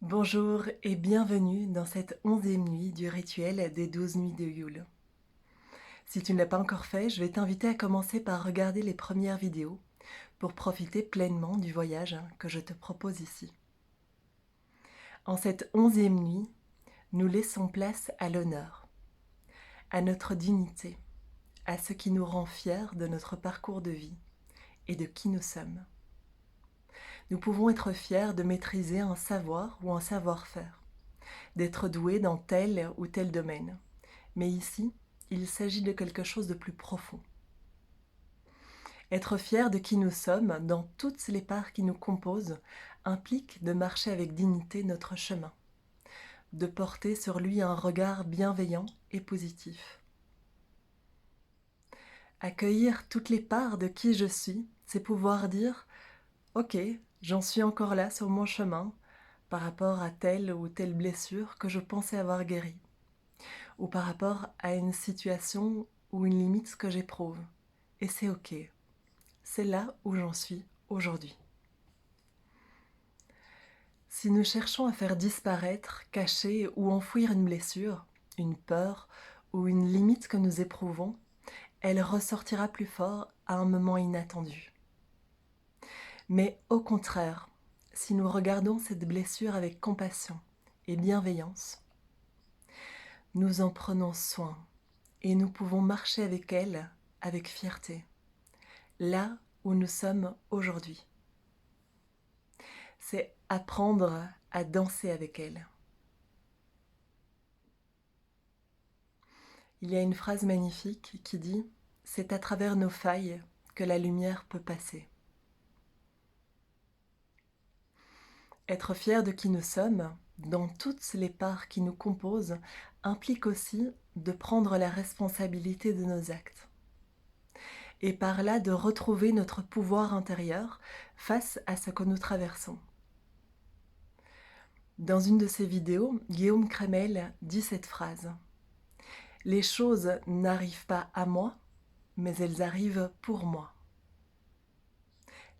Bonjour et bienvenue dans cette 11e nuit du rituel des 12 nuits de Yule. Si tu ne l'as pas encore fait, je vais t'inviter à commencer par regarder les premières vidéos pour profiter pleinement du voyage que je te propose ici. En cette 11e nuit, nous laissons place à l'honneur, à notre dignité, à ce qui nous rend fiers de notre parcours de vie et de qui nous sommes. Nous pouvons être fiers de maîtriser un savoir ou un savoir-faire, d'être doués dans tel ou tel domaine. Mais ici, il s'agit de quelque chose de plus profond. Être fier de qui nous sommes, dans toutes les parts qui nous composent, implique de marcher avec dignité notre chemin, de porter sur lui un regard bienveillant et positif. Accueillir toutes les parts de qui je suis, c'est pouvoir dire « Ok, j'en suis encore là sur mon chemin par rapport à telle ou telle blessure que je pensais avoir guérie. » ou par rapport à une situation ou une limite que j'éprouve. Et c'est ok. C'est là où j'en suis aujourd'hui. Si nous cherchons à faire disparaître, cacher ou enfouir une blessure, une peur ou une limite que nous éprouvons, elle ressortira plus fort à un moment inattendu. Mais au contraire, si nous regardons cette blessure avec compassion et bienveillance, nous en prenons soin et nous pouvons marcher avec elle avec fierté, là où nous sommes aujourd'hui. C'est apprendre à danser avec elle. Il y a une phrase magnifique qui dit « C'est à travers nos failles que la lumière peut passer ». Être fier de qui nous sommes, dans toutes les parts qui nous composent, implique aussi de prendre la responsabilité de nos actes. Et par là de retrouver notre pouvoir intérieur face à ce que nous traversons. Dans une de ses vidéos, Guillaume Crémel dit cette phrase « Les choses n'arrivent pas à moi, mais elles arrivent pour moi.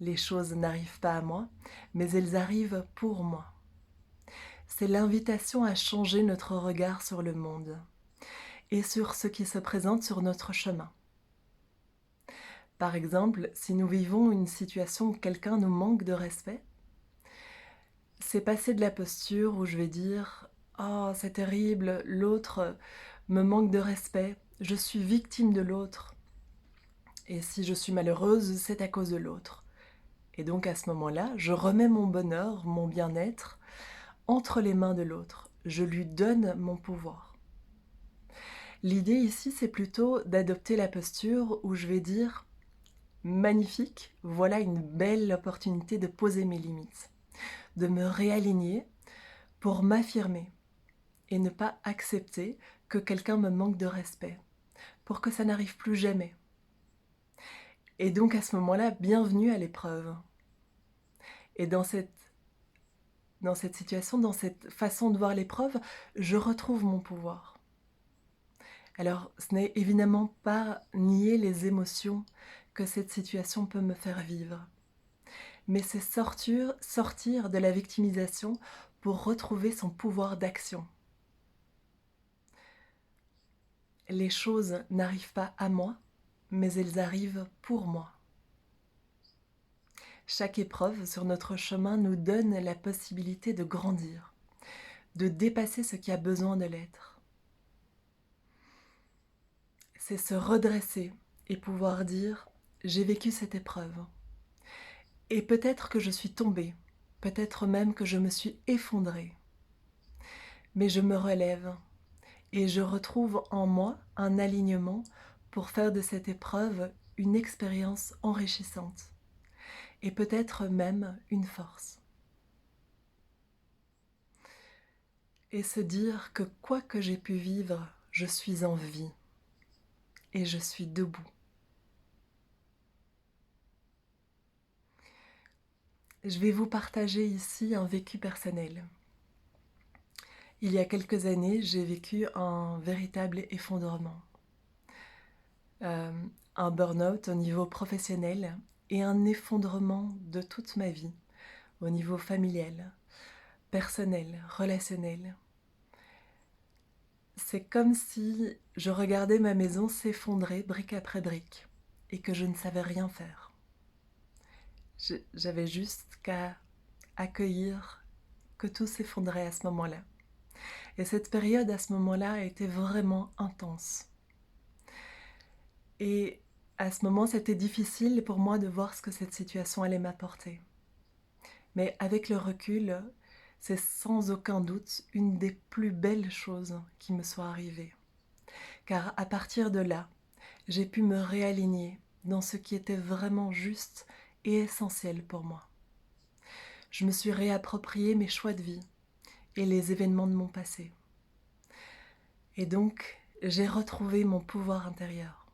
Les choses n'arrivent pas à moi, mais elles arrivent pour moi. » C'est l'invitation à changer notre regard sur le monde et sur ce qui se présente sur notre chemin. Par exemple, si nous vivons une situation où quelqu'un nous manque de respect, c'est passer de la posture où je vais dire « Oh, c'est terrible, l'autre me manque de respect, je suis victime de l'autre. Et si je suis malheureuse, c'est à cause de l'autre. » Et donc à ce moment-là, je remets mon bonheur, mon bien-être, entre les mains de l'autre. Je lui donne mon pouvoir. L'idée ici, c'est plutôt d'adopter la posture où je vais dire « Magnifique, voilà une belle opportunité de poser mes limites, de me réaligner pour m'affirmer et ne pas accepter que quelqu'un me manque de respect, pour que ça n'arrive plus jamais. » Et donc à ce moment-là, bienvenue à l'épreuve. Et dans cette situation, dans cette façon de voir l'épreuve, je retrouve mon pouvoir. Alors, ce n'est évidemment pas nier les émotions que cette situation peut me faire vivre, mais c'est sortir de la victimisation pour retrouver son pouvoir d'action. Les choses n'arrivent pas à moi, mais elles arrivent pour moi. Chaque épreuve sur notre chemin nous donne la possibilité de grandir, de dépasser ce qui a besoin de l'être. C'est se redresser et pouvoir dire « J'ai vécu cette épreuve. Et peut-être que je suis tombée, peut-être même que je me suis effondrée. Mais je me relève et je retrouve en moi un alignement pour faire de cette épreuve une expérience enrichissante et peut-être même une force. » Et se dire que quoi que j'ai pu vivre, je suis en vie et je suis debout. Je vais vous partager ici un vécu personnel. Il y a quelques années, j'ai vécu un véritable effondrement. Un burn-out au niveau professionnel et un effondrement de toute ma vie, au niveau familial, personnel, relationnel. C'est comme si je regardais ma maison s'effondrer brique après brique et que je ne savais rien faire. J'avais juste qu'à accueillir que tout s'effondrait à ce moment-là. Et cette période à ce moment-là a été vraiment intense. Et à ce moment, c'était difficile pour moi de voir ce que cette situation allait m'apporter. Mais avec le recul, c'est sans aucun doute une des plus belles choses qui me soit arrivée. Car à partir de là, j'ai pu me réaligner dans ce qui était vraiment juste et essentiel pour moi. Je me suis réapproprié mes choix de vie et les événements de mon passé. Et donc, j'ai retrouvé mon pouvoir intérieur.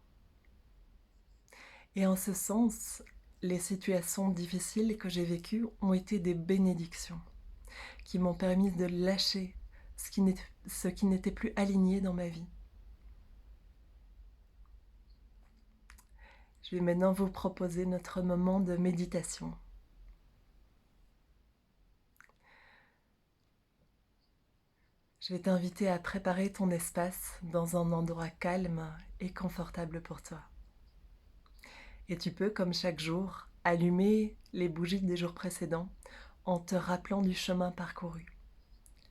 Et en ce sens, les situations difficiles que j'ai vécues ont été des bénédictions qui m'ont permis de lâcher ce qui n'était plus aligné dans ma vie. Je vais maintenant vous proposer notre moment de méditation. Je vais t'inviter à préparer ton espace dans un endroit calme et confortable pour toi. Et tu peux, comme chaque jour, allumer les bougies des jours précédents en te rappelant du chemin parcouru,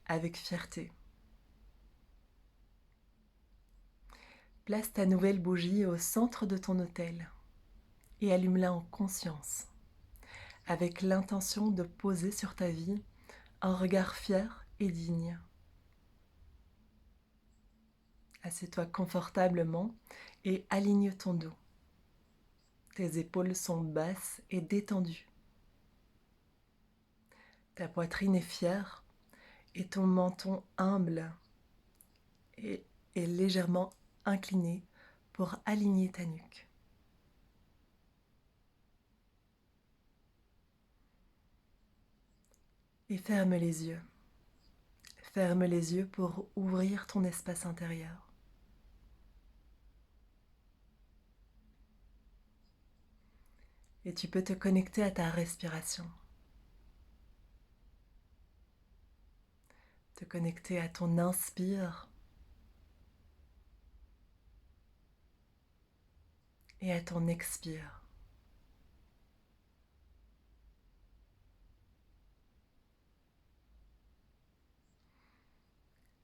avec fierté. Place ta nouvelle bougie au centre de ton autel et allume-la en conscience, avec l'intention de poser sur ta vie un regard fier et digne. Assieds-toi confortablement et aligne ton dos. Tes épaules sont basses et détendues. Ta poitrine est fière et ton menton humble et légèrement incliné pour aligner ta nuque. Et ferme les yeux. Ferme les yeux pour ouvrir ton espace intérieur. Et tu peux te connecter à ta respiration. Te connecter à ton inspire et à ton expire.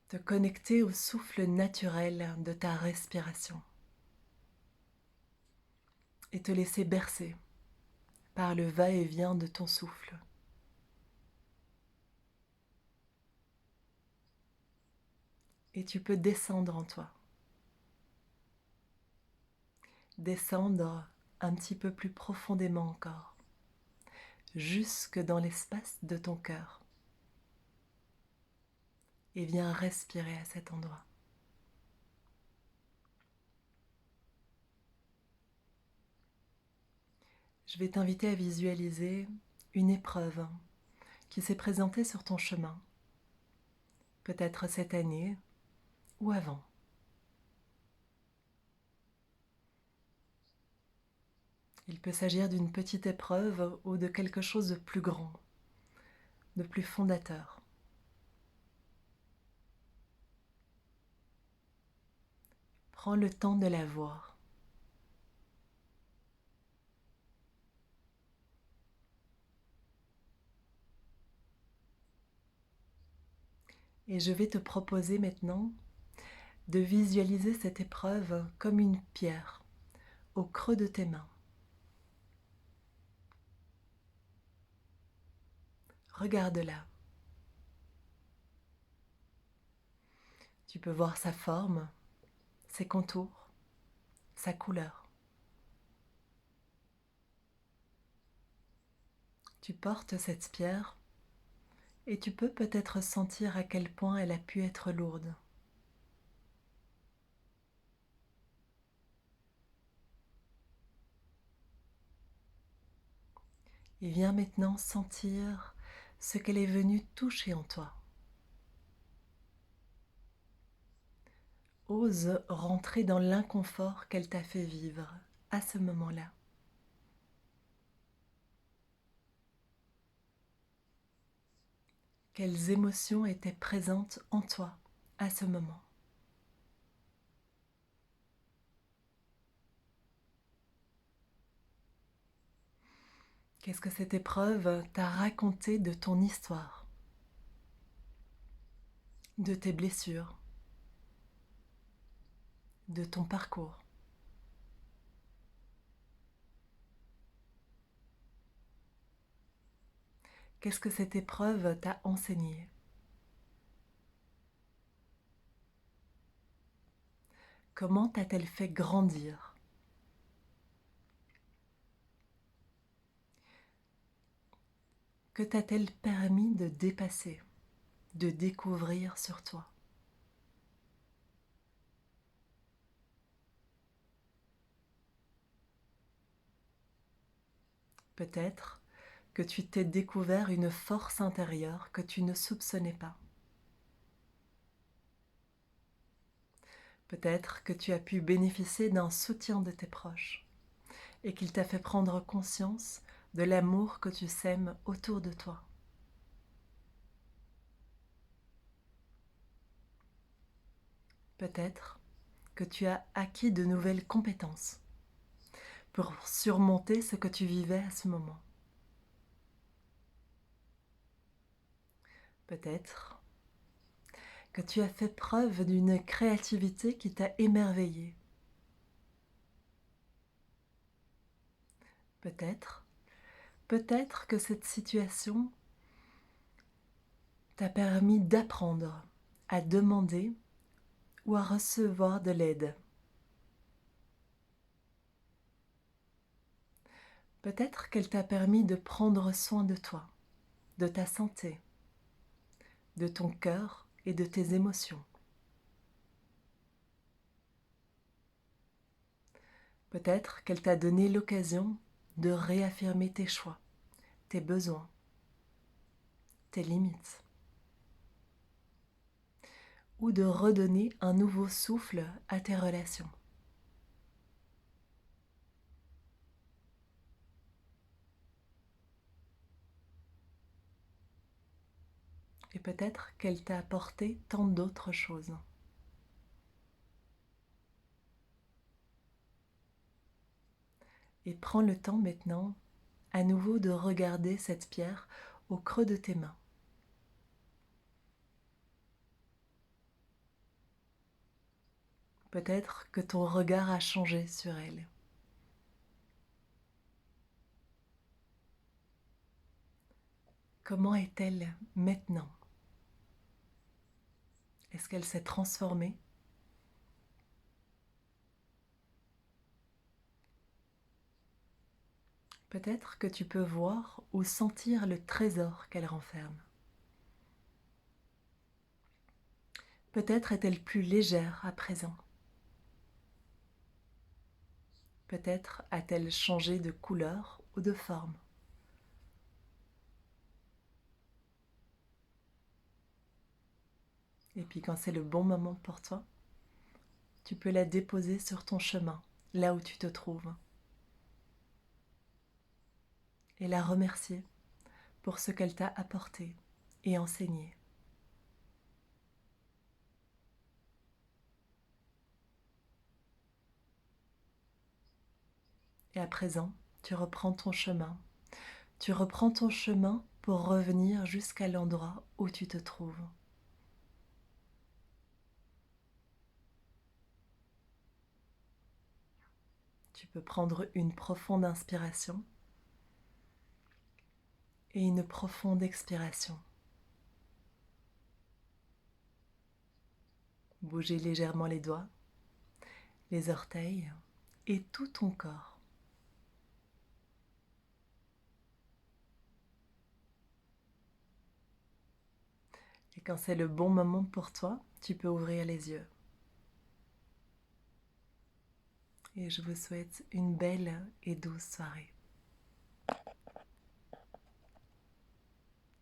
Te connecter au souffle naturel de ta respiration. Et te laisser bercer par le va-et-vient de ton souffle. Et tu peux descendre en toi. Descendre un petit peu plus profondément encore, jusque dans l'espace de ton cœur. Et viens respirer à cet endroit. Je vais t'inviter à visualiser une épreuve qui s'est présentée sur ton chemin, peut-être cette année ou avant. Il peut s'agir d'une petite épreuve ou de quelque chose de plus grand, de plus fondateur. Prends le temps de la voir. Et je vais te proposer maintenant de visualiser cette épreuve comme une pierre au creux de tes mains. Regarde-la. Tu peux voir sa forme, ses contours, sa couleur. Tu portes cette pierre et tu peux peut-être sentir à quel point elle a pu être lourde. Et viens maintenant sentir ce qu'elle est venue toucher en toi. Ose rentrer dans l'inconfort qu'elle t'a fait vivre à ce moment-là. Quelles émotions étaient présentes en toi à ce moment? Qu'est-ce que cette épreuve t'a raconté de ton histoire, de tes blessures, de ton parcours? Qu'est-ce que cette épreuve t'a enseigné? Comment t'a-t-elle fait grandir? Que t'a-t-elle permis de dépasser, de découvrir sur toi? Peut-être que tu t'es découvert une force intérieure que tu ne soupçonnais pas. Peut-être que tu as pu bénéficier d'un soutien de tes proches et qu'il t'a fait prendre conscience de l'amour que tu sèmes autour de toi. Peut-être que tu as acquis de nouvelles compétences pour surmonter ce que tu vivais à ce moment. Peut-être que tu as fait preuve d'une créativité qui t'a émerveillé. Peut-être, peut-être que cette situation t'a permis d'apprendre à demander ou à recevoir de l'aide. Peut-être qu'elle t'a permis de prendre soin de toi, de ta santé, de ton cœur et de tes émotions. Peut-être qu'elle t'a donné l'occasion de réaffirmer tes choix, tes besoins, tes limites, ou de redonner un nouveau souffle à tes relations. Et peut-être qu'elle t'a apporté tant d'autres choses. Et prends le temps maintenant à nouveau de regarder cette pierre au creux de tes mains. Peut-être que ton regard a changé sur elle. Comment est-elle maintenant? Est-ce qu'elle s'est transformée? Peut-être que tu peux voir ou sentir le trésor qu'elle renferme. Peut-être est-elle plus légère à présent. Peut-être a-t-elle changé de couleur ou de forme. Et puis quand c'est le bon moment pour toi, tu peux la déposer sur ton chemin, là où tu te trouves, et la remercier pour ce qu'elle t'a apporté et enseigné. Et à présent, tu reprends ton chemin. Tu reprends ton chemin pour revenir jusqu'à l'endroit où tu te trouves. Tu peux prendre une profonde inspiration et une profonde expiration. Bouger légèrement les doigts, les orteils et tout ton corps. Et quand c'est le bon moment pour toi, tu peux ouvrir les yeux. Et je vous souhaite une belle et douce soirée.